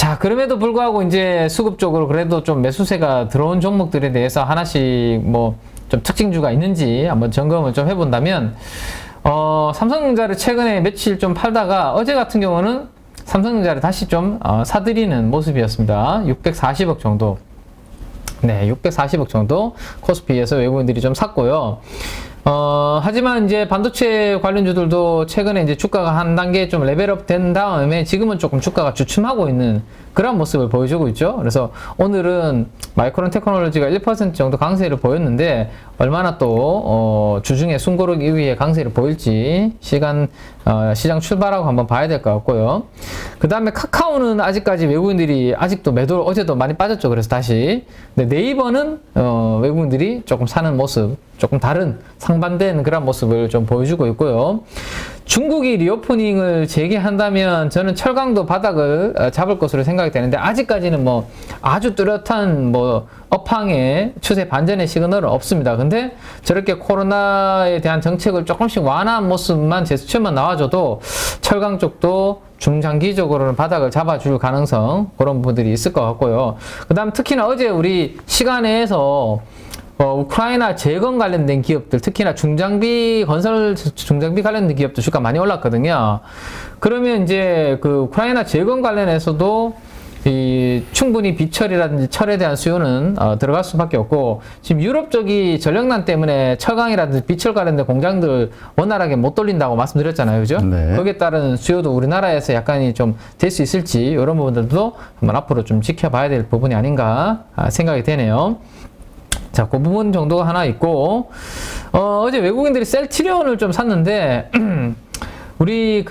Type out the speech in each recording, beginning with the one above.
자, 그럼에도 불구하고 이제 수급 쪽으로 그래도 좀 매수세가 들어온 종목들에 대해서 하나씩 뭐 좀 특징주가 있는지 한번 점검을 좀 해본다면, 삼성전자를 최근에 며칠 좀 팔다가 어제 같은 경우는 삼성전자를 다시 좀 사들이는 모습이었습니다. 640억 정도. 네, 640억 정도 코스피에서 외국인들이 좀 샀고요. 하지만 이제 반도체 관련주들도 최근에 이제 주가가 한 단계 좀 레벨업 된 다음에 지금은 조금 주가가 주춤하고 있는 그런 모습을 보여주고 있죠. 그래서 오늘은 마이크론 테크놀로지가 1% 정도 강세를 보였는데 얼마나 또 주중에 숨고르기 이후에 강세를 보일지 시장 출발하고 한번 봐야 될 것 같고요. 그 다음에 카카오는 아직까지 외국인들이 아직도 매도 어제도 많이 빠졌죠. 그래서 다시. 근데 네이버는 외국인들이 조금 사는 모습, 조금 다른 상반된 그런 모습을 좀 보여주고 있고요. 중국이 리오프닝을 재개한다면 저는 철강도 바닥을 잡을 것으로 생각이 되는데 아직까지는 뭐 아주 뚜렷한 뭐 업황의 추세 반전의 시그널은 없습니다. 근데 저렇게 코로나에 대한 정책을 조금씩 완화한 모습만 제스처만 나와줘도 철강 쪽도 중장기적으로는 바닥을 잡아줄 가능성 그런 부분들이 있을 것 같고요. 그 다음 특히나 어제 우리 시간에서 우크라이나 재건 관련된 기업들, 특히나 건설 중장비 관련된 기업들 주가 많이 올랐거든요. 그러면 이제 그 우크라이나 재건 관련해서도 충분히 비철이라든지 철에 대한 수요는 들어갈 수밖에 없고, 지금 유럽 쪽이 전력난 때문에 철강이라든지 비철 관련된 공장들 원활하게 못 돌린다고 말씀드렸잖아요. 그죠? 네. 거기에 따른 수요도 우리나라에서 약간이 좀 될 수 있을지, 이런 부분들도 한번 앞으로 좀 지켜봐야 될 부분이 아닌가 생각이 되네요. 자, 그 부분 정도가 하나 있고, 어제 외국인들이 셀트리온을 좀 샀는데, 우리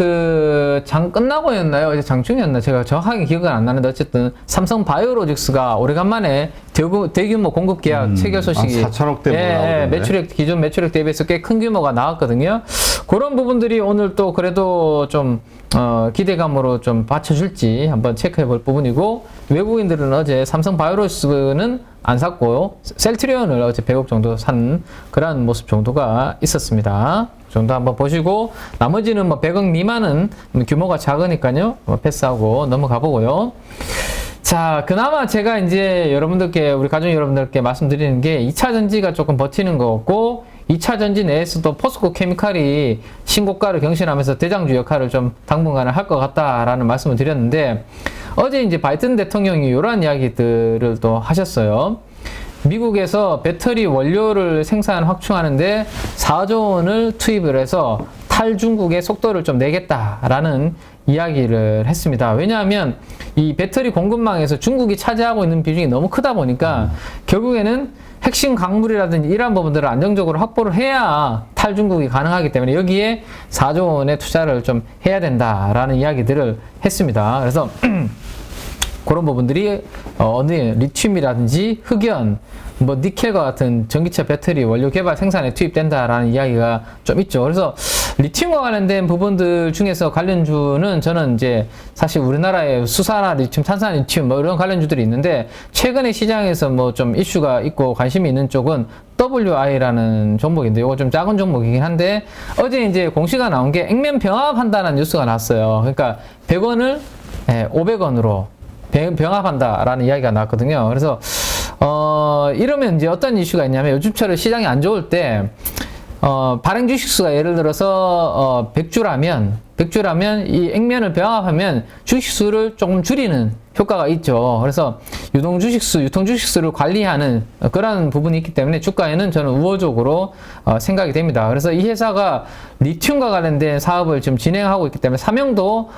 장 끝나고였나요? 어제 장중이었나? 제가 정확하게 기억은 안 나는데, 어쨌든 삼성 바이오로직스가 오래간만에 대규모 공급 계약 체결 소식이 4천억대 기존 매출액 대비해서 꽤 큰 규모가 나왔거든요. 그런 부분들이 오늘 또 그래도 좀 기대감으로 좀 받쳐줄지 한번 체크해 볼 부분이고, 외국인들은 어제 삼성 바이오로직스는 안 샀고 셀트리온을 어제 100억 정도 산 그런 모습 정도가 있었습니다. 그 정도 한번 보시고, 나머지는 뭐 100억 미만은 규모가 작으니까요, 패스하고 넘어가 보고요. 자, 그나마 제가 이제 여러분들께, 우리 가족 여러분들께 말씀드리는 게 2차 전지가 조금 버티는 거 같고, 2차 전지 내에서도 포스코 케미칼이 신고가를 경신하면서 대장주 역할을 좀 당분간은 할 것 같다라는 말씀을 드렸는데, 어제 이제 바이든 대통령이 이러한 이야기들을 또 하셨어요. 미국에서 배터리 원료를 생산 확충하는데 4조 원을 투입을 해서 탈중국의 속도를 좀 내겠다라는 이야기를 했습니다. 왜냐하면 이 배터리 공급망에서 중국이 차지하고 있는 비중이 너무 크다 보니까 결국에는 핵심 광물이라든지 이러한 부분들을 안정적으로 확보를 해야 탈중국이 가능하기 때문에 여기에 4조 원의 투자를 좀 해야 된다라는 이야기들을 했습니다. 그래서 그런 부분들이 리튬이라든지 흑연, 뭐 니켈과 같은 전기차 배터리 원료 개발 생산에 투입된다라는 이야기가 좀 있죠. 그래서 리튬과 관련된 부분들 중에서 관련주는 저는 이제 사실 우리나라에 수산화 리튬, 탄산 리튬 뭐 이런 관련주들이 있는데, 최근에 시장에서 뭐 좀 이슈가 있고 관심이 있는 쪽은 WI라는 종목인데, 이거 좀 작은 종목이긴 한데, 어제 이제 공시가 나온 게 액면 병합한다는 뉴스가 나왔어요. 그러니까 100원을 500원으로 병합한다라는 이야기가 나왔거든요. 그래서 이러면 이제 어떤 이슈가 있냐면, 요즘처럼 시장이 안 좋을 때 발행 주식수가 예를 들어서 100주라면 이 액면을 병합하면 주식수를 조금 줄이는 효과가 있죠. 그래서 유통 주식수를 관리하는 그런 부분이 있기 때문에 주가에는 저는 우호적으로 생각이 됩니다. 그래서 이 회사가 리튬과 관련된 사업을 지금 진행하고 있기 때문에 사명도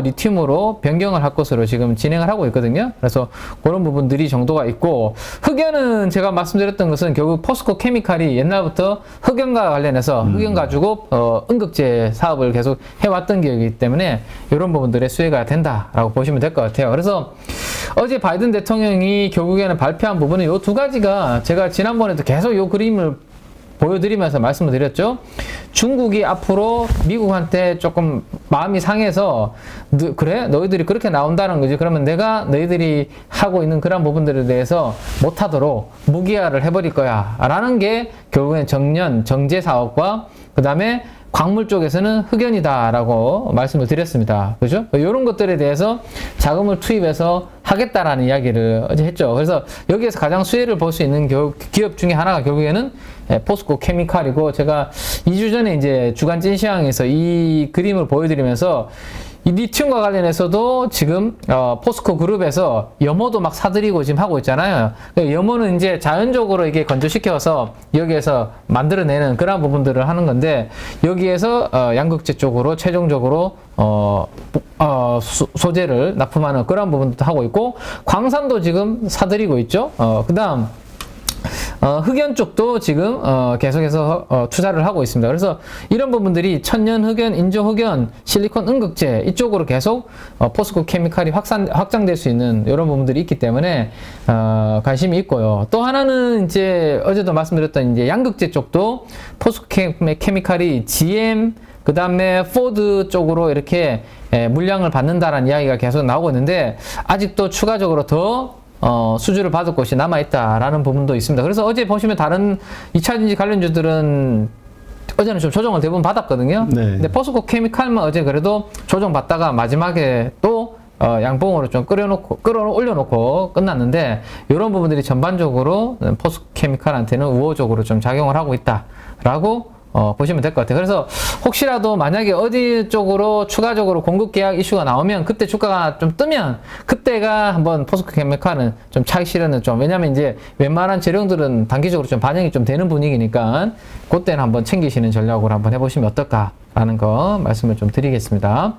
리튬으로 변경을 할 것으로 지금 진행을 하고 있거든요. 그래서 그런 부분들이 정도가 있고, 흑연은 제가 말씀드렸던 것은 결국 포스코 케미칼이 옛날부터 흑연과 관련해서 흑연 가지고 음극재 사업을 계속 해왔던 기업이기 때문에 이런 부분들의 수혜가 된다라고 보시면 될 것 같아요. 그래서 어제 바이든 대통령이 결국에는 발표한 부분은 이 두 가지가, 제가 지난번에도 계속 이 그림을 보여드리면서 말씀을 드렸죠. 중국이 앞으로 미국한테 조금 마음이 상해서, 그래? 너희들이 그렇게 나온다는 거지. 그러면 내가 너희들이 하고 있는 그런 부분들에 대해서 못하도록 무기화를 해버릴 거야. 라는 게 결국엔 정제 사업과 그 다음에 광물 쪽에서는 흑연이다라고 말씀을 드렸습니다. 그죠? 이런 것들에 대해서 자금을 투입해서 하겠다라는 이야기를 어제 했죠. 그래서 여기에서 가장 수혜를 볼 수 있는 기업 중에 하나가 결국에는 포스코 케미칼이고, 제가 2주 전에 이제 주간 찐시황에서 이 그림을 보여드리면서 이 리튬과 관련해서도 지금 포스코 그룹에서 염호도 막 사들이고 지금 하고 있잖아요. 염호는 이제 자연적으로 이게 건조시켜서 여기에서 만들어내는 그런 부분들을 하는 건데, 여기에서 양극재 쪽으로 최종적으로 소재를 납품하는 그런 부분도 하고 있고, 광산도 지금 사들이고 있죠. 그다음 흑연 쪽도 지금 계속해서 투자를 하고 있습니다. 그래서 이런 부분들이 천연 흑연, 인조 흑연, 실리콘 음극재 이쪽으로 계속 포스코 케미칼이 확장될 수 있는 이런 부분들이 있기 때문에 관심이 있고요. 또 하나는 이제 어제도 말씀드렸던 이제 양극재 쪽도 포스코 케미칼이 GM 그 다음에 포드 쪽으로 이렇게 물량을 받는다라는 이야기가 계속 나오고 있는데, 아직도 추가적으로 더 수주를 받을 곳이 남아있다라는 부분도 있습니다. 그래서 어제 보시면 다른 2차전지 관련주들은 어제는 좀 조정을 대부분 받았거든요. 네. 근데 포스코 케미칼만 어제 그래도 조정받다가 마지막에 또 양봉으로 좀 올려놓고 끝났는데, 이런 부분들이 전반적으로 포스코 케미칼한테는 우호적으로 좀 작용을 하고 있다라고 보시면 될 것 같아요. 그래서 혹시라도 만약에 어디 쪽으로 추가적으로 공급 계약 이슈가 나오면, 그때 주가가 좀 뜨면 그때가 한번 포스코 케미칼은 좀 차익 실현은 좀, 왜냐면 이제 웬만한 재료들은 단기적으로 좀 반영이 좀 되는 분위기니까 그때는 한번 챙기시는 전략으로 한번 해보시면 어떨까라는 거 말씀을 좀 드리겠습니다.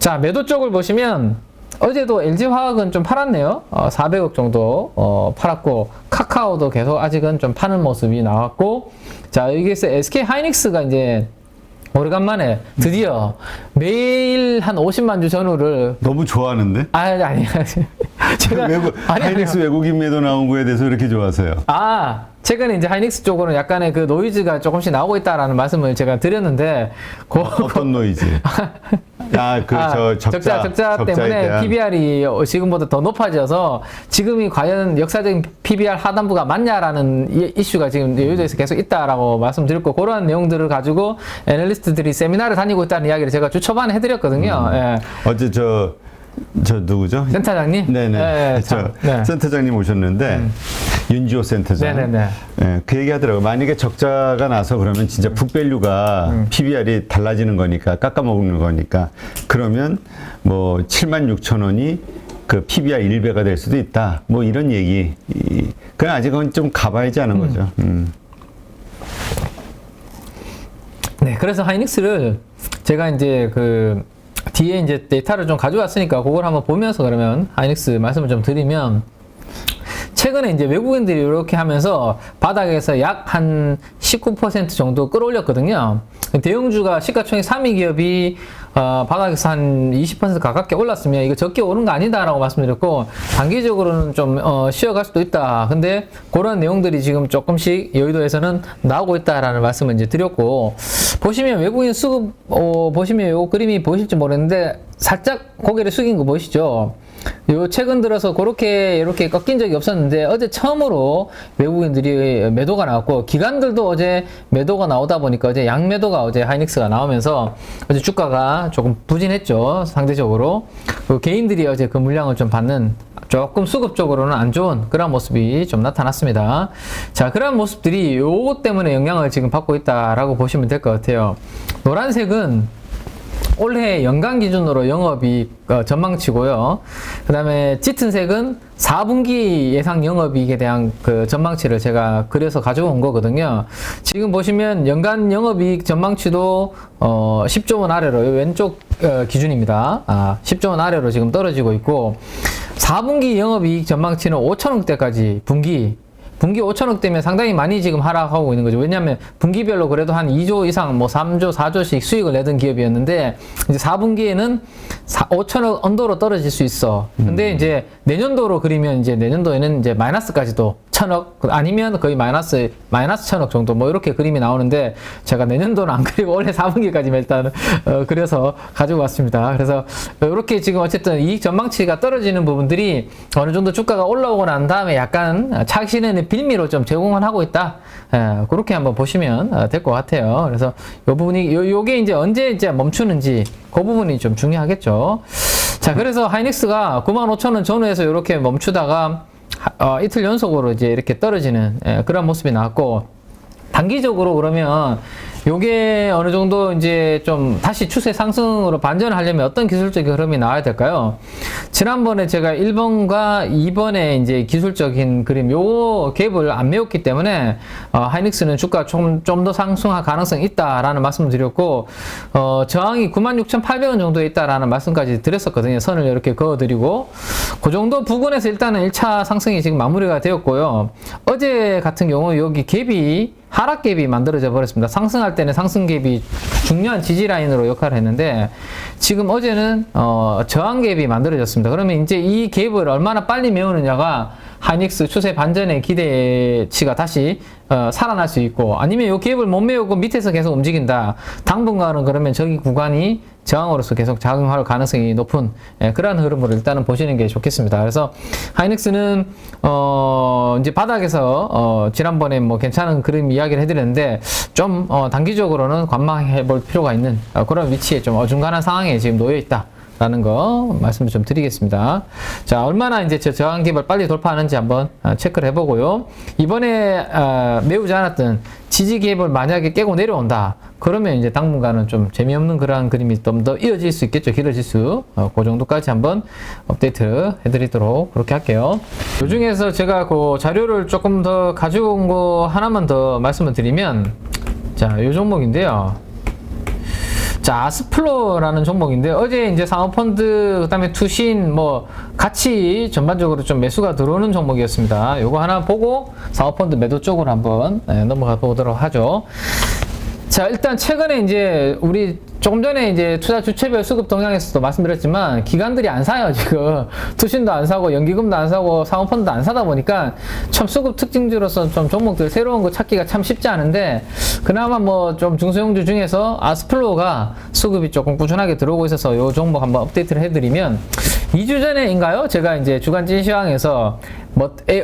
자, 매도 쪽을 보시면 어제도 LG화학은 좀 팔았네요. 400억 정도 팔았고, 카카오도 계속 아직은 좀 파는 모습이 나왔고, 자, 여기에서 SK하이닉스가 이제 오래간만에 드디어 매일 한 50만 주 전후를. 너무 좋아하는데? 아니. 제가 하이닉스 외국인 매도 나온 거에 대해서 이렇게 좋아하세요? 최근에 이제 하이닉스 쪽으로는 약간의 그 노이즈가 조금씩 나오고 있다라는 말씀을 제가 드렸는데, 어떤 노이즈? 적자 때문에 PBR이 지금보다 더 높아져서 지금이 과연 역사적인 PBR 하단부가 맞냐라는 이슈가 지금 여의도에서 계속 있다라고 말씀드렸고, 그런 내용들을 가지고 애널리스트들이 세미나를 다니고 있다는 이야기를 제가 주 초반에 해드렸거든요. 예. 어제 저 누구죠? 센터장님? 네네. 센터장님 오셨는데, 윤지호 센터장. 네네네. 네, 그 얘기 하더라고요. 만약에 적자가 나서 그러면 진짜 북밸류가 PBR이 달라지는 거니까, 깎아먹는 거니까, 그러면 뭐 76,000원이 그 PBR 1배가 될 수도 있다. 뭐 이런 얘기. 그냥 아직은 좀 가봐야지 하는 거죠. 네, 그래서 하이닉스를 제가 이제 뒤에 이제 데이터를 좀 가져왔으니까 그걸 한번 보면서 그러면 하이닉스 말씀을 좀 드리면, 최근에 이제 외국인들이 이렇게 하면서 바닥에서 약 한 19% 정도 끌어올렸거든요. 대형주가 시가총액 3위 기업이 바닥에서 한 20% 가깝게 올랐으면 이거 적게 오른 거 아니다라고 말씀드렸고, 단기적으로는 좀 쉬어갈 수도 있다. 근데 그런 내용들이 지금 조금씩 여의도에서는 나오고 있다라는 말씀을 이제 드렸고, 보시면 외국인 수급 보시면 요 그림이 보이실지 모르겠는데 살짝 고개를 숙인 거 보이시죠? 요 최근 들어서 그렇게 이렇게 꺾인 적이 없었는데, 어제 처음으로 외국인들이 매도가 나왔고, 기관들도 어제 매도가 나오다 보니까 어제 양매도가 어제 하이닉스가 나오면서 어제 주가가 조금 부진했죠, 상대적으로. 개인들이 어제 그 물량을 좀 받는, 조금 수급적으로는 안 좋은 그런 모습이 좀 나타났습니다. 자, 그런 모습들이 요것 때문에 영향을 지금 받고 있다라고 보시면 될 것 같아요. 노란색은 올해 연간 기준으로 영업이익 전망치고요. 그 다음에 짙은 색은 4분기 예상 영업이익에 대한 그 전망치를 제가 그려서 가져온 거거든요. 지금 보시면 연간 영업이익 전망치도 10조 원 아래로, 왼쪽 기준입니다. 10조 원 아래로 지금 떨어지고 있고, 4분기 영업이익 전망치는 5천억대까지 분기 5천억대면 상당히 많이 지금 하락하고 있는 거죠. 왜냐하면 분기별로 그래도 한 2조 이상, 뭐 3조, 4조씩 수익을 내던 기업이었는데, 이제 4분기에는 5천억 언더로 떨어질 수 있어. 근데 이제 내년도로 그리면 이제 내년도에는 이제 마이너스까지도 1,000억 아니면 거의 마이너스 1,000억 정도 뭐 이렇게 그림이 나오는데, 제가 내년도는 안 그리고 올해 4분기까지만 일단 그래서 가지고 왔습니다. 그래서 이렇게 지금 어쨌든 이익 전망치가 떨어지는 부분들이 어느 정도 주가가 올라오고 난 다음에 약간 차익 실현의 빌미로 좀 제공을 하고 있다. 그렇게 한번 보시면 될 것 같아요. 그래서 요 부분이 요게 이제 언제 이제 멈추는지 그 부분이 좀 중요하겠죠. 자, 그래서 하이닉스가 95,000원 전후에서 이렇게 멈추다가 이틀 연속으로 이제 이렇게 떨어지는 그런 모습이 나왔고, 단기적으로 그러면 요게 어느 정도 이제 좀 다시 추세 상승으로 반전을 하려면 어떤 기술적인 흐름이 나와야 될까요? 지난번에 제가 1번과 2번의 이제 기술적인 그림, 요 갭을 안 메웠기 때문에, 하이닉스는 주가 좀 더 상승할 가능성이 있다라는 말씀을 드렸고, 저항이 96,800원 정도에 있다라는 말씀까지 드렸었거든요. 선을 이렇게 그어드리고. 그 정도 부근에서 일단은 1차 상승이 지금 마무리가 되었고요. 어제 같은 경우 여기 갭이 하락 갭이 만들어져 버렸습니다. 상승할 때는 상승 갭이 중요한 지지 라인으로 역할을 했는데, 지금 어제는 저항 갭이 만들어졌습니다. 그러면 이제 이 갭을 얼마나 빨리 메우느냐가 하이닉스 추세 반전의 기대치가 다시 살아날 수 있고, 아니면 이 갭을 못 메우고 밑에서 계속 움직인다. 당분간은 그러면 저기 구간이 저항으로서 계속 작용할 가능성이 높은 그러한 흐름으로 일단은 보시는 게 좋겠습니다. 그래서 하이닉스는 이제 바닥에서 지난번에 뭐 괜찮은 그림 이야기를 해드렸는데, 좀 단기적으로는 관망해 볼 필요가 있는 그런 위치에 좀 어중간한 상황에 지금 놓여 있다 라는 거 말씀을 좀 드리겠습니다. 자, 얼마나 이제 저 저항 갭을 빨리 돌파하는지 한번 체크를 해보고요. 이번에 메우지 않았던 지지 갭을 만약에 깨고 내려온다. 그러면 이제 당분간은 좀 재미없는 그러한 그림이 좀 더 이어질 수 있겠죠. 길어질 수. 그 정도까지 한번 업데이트 해드리도록 그렇게 할게요. 그 중에서 제가 그 자료를 조금 더 가지고 온 거 하나만 더 말씀을 드리면, 자, 요 종목인데요. 자, 아스플로라는 종목인데, 어제 이제 사모펀드, 그 다음에 투신, 뭐, 같이 전반적으로 좀 매수가 들어오는 종목이었습니다. 요거 하나 보고 사모펀드 매도 쪽으로 한번 넘어가 보도록 하죠. 자, 일단 최근에 이제 우리 조금 전에 이제 투자 주체별 수급 동향에서도 말씀드렸지만, 기관들이 안 사요, 지금. 투신도 안 사고, 연기금도 안 사고, 사모펀드도 안 사다 보니까, 참 수급 특징주로서 좀 종목들 새로운 거 찾기가 참 쉽지 않은데, 그나마 뭐 좀 중소형주 중에서 아스플로가 수급이 조금 꾸준하게 들어오고 있어서 요 종목 한번 업데이트를 해드리면, 2주 전에인가요? 제가 이제 주간 찐시황에서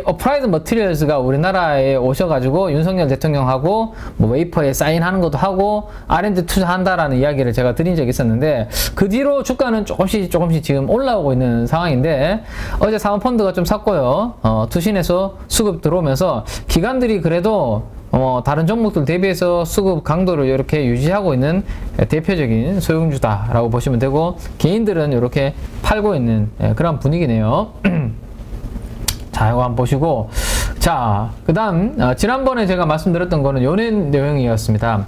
어프라이드 머티리얼즈가 우리나라에 오셔가지고 윤석열 대통령하고 뭐 웨이퍼에 사인하는 것도 하고 R&D 투자한다라는 이야기를 제가 드린 적이 있었는데, 그 뒤로 주가는 조금씩 지금 올라오고 있는 상황인데, 어제 사모펀드가 좀 샀고요. 투신에서 수급 들어오면서 기관들이 그래도 다른 종목들 대비해서 수급 강도를 이렇게 유지하고 있는 대표적인 소형주다라고 보시면 되고, 개인들은 이렇게 팔고 있는 그런 분위기네요. 자, 이거 한번 보시고, 자, 그 다음 지난번에 제가 말씀드렸던 거는 요 내용이었습니다.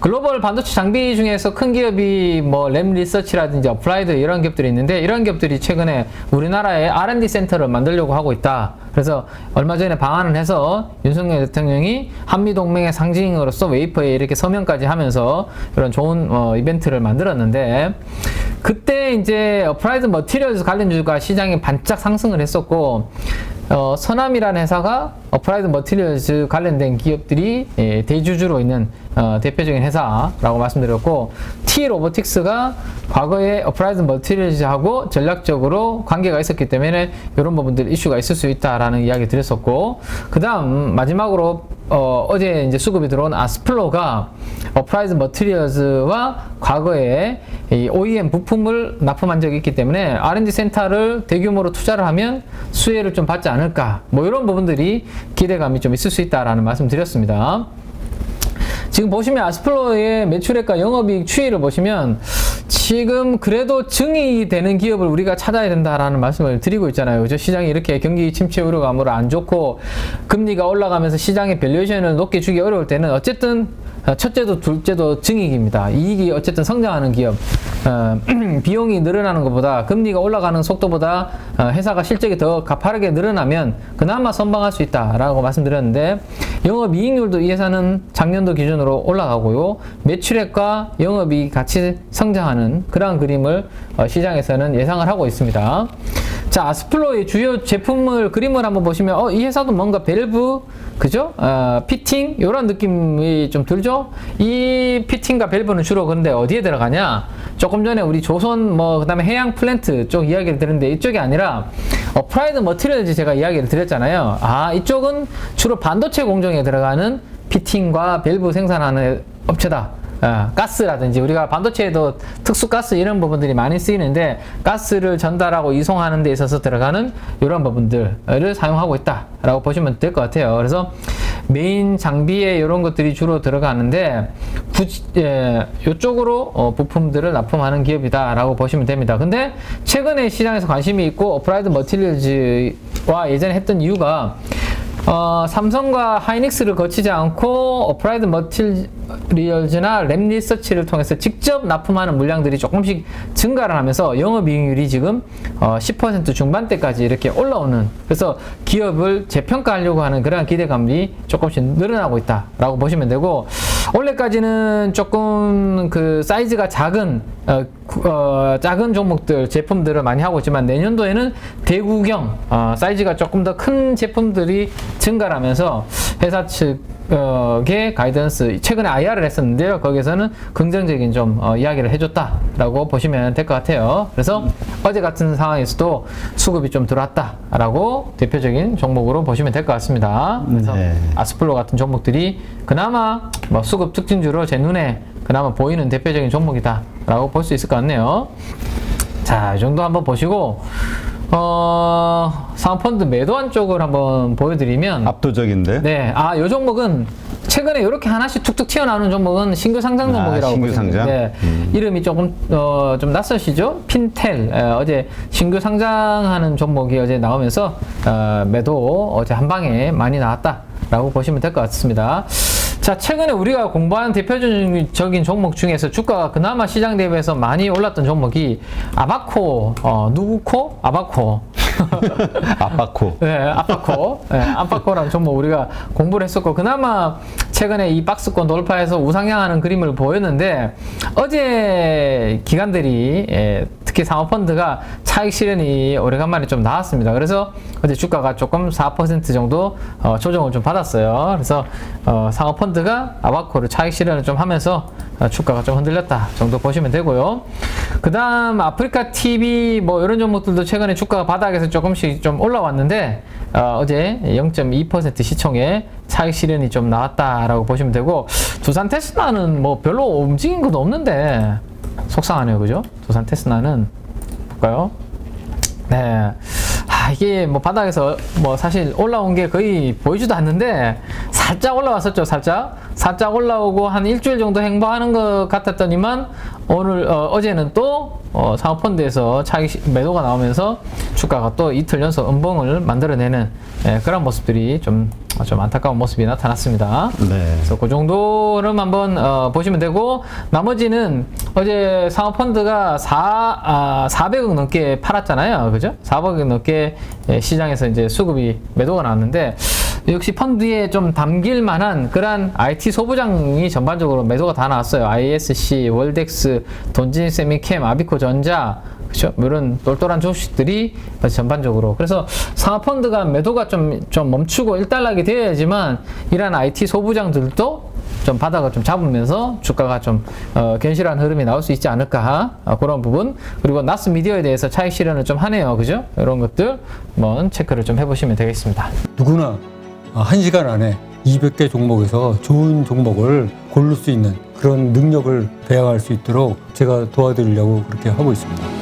글로벌 반도체 장비 중에서 큰 기업이 뭐 램 리서치라든지 어플라이드 이런 기업들이 있는데, 이런 기업들이 최근에 우리나라에 R&D 센터를 만들려고 하고 있다. 그래서 얼마 전에 방한을 해서 윤석열 대통령이 한미동맹의 상징으로서 웨이퍼에 이렇게 서명까지 하면서 이런 좋은 이벤트를 만들었는데, 그때 이제 어플라이드 머티리얼즈 관련주가 시장에 반짝 상승을 했었고, 서남이라는 회사가 어플라이드 머티리얼즈 관련된 기업들이 대주주로 있는 대표적인 회사라고 말씀드렸고, T-로보틱스가 과거에 어플라이드 머티리얼즈하고 전략적으로 관계가 있었기 때문에 이런 부분들 이슈가 있을 수 있다라는 이야기 드렸었고, 그 다음 마지막으로 어제 이제 수급이 들어온 아스플로가 어플라이드 머티리얼즈와 과거에 이 OEM 부품을 납품한 적이 있기 때문에 R&D 센터를 대규모로 투자를 하면 수혜를 좀 받지 않을까, 뭐 이런 부분들이 기대감이 좀 있을 수 있다라는 말씀 드렸습니다. 지금 보시면 아스플로의 매출액과 영업이익 추이를 보시면 지금 그래도 증이 되는 기업을 우리가 찾아야 된다라는 말씀을 드리고 있잖아요. 그죠? 시장이 이렇게 경기 침체 우려감으로 안 좋고 금리가 올라가면서 시장의 밸류에이션을 높게 주기 어려울 때는 어쨌든 첫째도 둘째도 증이익입니다. 이익이 어쨌든 성장하는 기업, 비용이 늘어나는 것보다 금리가 올라가는 속도보다 회사가 실적이 더 가파르게 늘어나면 그나마 선방할 수 있다라고 말씀드렸는데, 영업이익률도 이 회사는 작년도 기준으로 올라가고요, 매출액과 영업이익이 같이 성장하는 그러한 그림을 시장에서는 예상을 하고 있습니다. 자, 아스플로의 주요 제품을 그림을 한번 보시면 이 회사도 뭔가 밸브, 그죠? 피팅 이런 느낌이 좀 들죠? 이 피팅과 밸브는 주로 근데 어디에 들어가냐? 조금 전에 우리 조선 그다음에 해양 플랜트 쪽 이야기를 드렸는데, 이쪽이 아니라 어플라이드 머티리얼즈 제가 이야기를 드렸잖아요. 이쪽은 주로 반도체 공정에 들어가는 피팅과 밸브 생산하는 업체다. 가스라든지 우리가 반도체에도 특수 가스 이런 부분들이 많이 쓰이는데 가스를 전달하고 이송하는 데 있어서 들어가는 이런 부분들을 사용하고 있다라고 보시면 될 것 같아요. 그래서 메인 장비에 이런 것들이 주로 들어가는데 이쪽으로 부품들을 납품하는 기업이다라고 보시면 됩니다. 근데 최근에 시장에서 관심이 있고 어플라이드 머티리얼즈와 예전에 했던 이유가 삼성과 하이닉스를 거치지 않고 어플라이드 머티리얼즈나 랩리서치를 통해서 직접 납품하는 물량들이 조금씩 증가를 하면서 영업이익률이 지금 10% 중반대까지 이렇게 올라오는, 그래서 기업을 재평가하려고 하는 그러한 기대감이 조금씩 늘어나고 있다라고 보시면 되고, 원래까지는 조금 그 사이즈가 작은 작은 종목들 제품들을 많이 하고 있지만 내년도에는 대구경 사이즈가 조금 더 큰 제품들이 증가하면서 회사 측의 가이던스, 최근에 IR을 했었는데요, 거기에서는 긍정적인 좀 이야기를 해줬다라고 보시면 될 것 같아요. 그래서 어제 같은 상황에서도 수급이 좀 들어왔다라고 대표적인 종목으로 보시면 될 것 같습니다. 그래서 아스플로 같은 종목들이 그나마 뭐 수급 특징주로 제 눈에 그나마 보이는 대표적인 종목이다 라고 볼 수 있을 것 같네요. 자, 이 정도 한번 보시고 사모펀드 매도한 쪽을 한번 보여드리면 압도적인데. 네, 이 종목은 최근에 이렇게 하나씩 툭툭 튀어나오는 종목은 신규 상장 종목이라고 신규 보시면 상장? 네, 이름이 조금 좀 낯서시죠? 핀텔. 어제 신규 상장하는 종목이 어제 나오면서 매도 어제 한 방에 많이 나왔다라고 보시면 될 것 같습니다. 자, 최근에 우리가 공부한 대표적인 종목 중에서 주가가 그나마 시장 대비해서 많이 올랐던 종목이 아바코, 누구코? 아바코. 아빠코. 네, 아바코. 네, 아바코라는 종목 우리가 공부를 했었고, 그나마 최근에 이 박스권 돌파해서 우상향하는 그림을 보였는데, 어제 기관들이 특히 사모펀드가 차익 실현이 오래간만에 좀 나왔습니다. 그래서 어제 주가가 조금 4% 정도 조정을 좀 받았어요. 그래서 사모펀드가 아바코를 차익 실현을 좀 하면서 주가가 좀 흔들렸다 정도 보시면 되고요. 그 다음 아프리카 TV 뭐 이런 종목들도 최근에 주가가 바닥에서 조금씩 좀 올라왔는데 어제 0.2% 시총에 차익 실현이 좀 나왔다라고 보시면 되고, 두산 테스라는 뭐 별로 움직인 것도 없는데 속상하네요, 그죠? 두산 테스라는 볼까요? 네. 이게 뭐 바닥에서 뭐 사실 올라온 게 거의 보이지도 않는데 살짝 올라왔었죠. 살짝 올라오고 한 일주일 정도 행보하는 것 같았더니만 오늘 어제는 또 사모펀드에서 차익 매도가 나오면서 주가가 또 이틀 연속 음봉을 만들어내는 그런 모습들이 좀 안타까운 모습이 나타났습니다. 네. 그래서 그 정도를 한번 보시면 되고, 나머지는 어제 사모펀드가 400억 넘게 팔았잖아요, 그죠? 400억 넘게 시장에서 이제 수급이 매도가 나왔는데, 역시 펀드에 좀 담길 만한 그런 IT 소부장이 전반적으로 매도가 다 나왔어요. ISC, 월덱스, 돈진 세미캠, 아비코 전자, 그렇죠? 이런 똘똘한 주식들이 전반적으로. 그래서 사모펀드가 매도가 좀 멈추고 일단락이 되어야지만 이러한 IT 소부장들도 좀 바닥을 좀 잡으면서 주가가 좀 견실한 흐름이 나올 수 있지 않을까, 그런 부분. 그리고 나스 미디어에 대해서 차익 실현을 좀 하네요, 그죠? 이런 것들 한번 체크를 좀 해보시면 되겠습니다. 누구나 1시간 안에 200개 종목에서 좋은 종목을 고를 수 있는 그런 능력을 배양할 수 있도록 제가 도와드리려고 그렇게 하고 있습니다.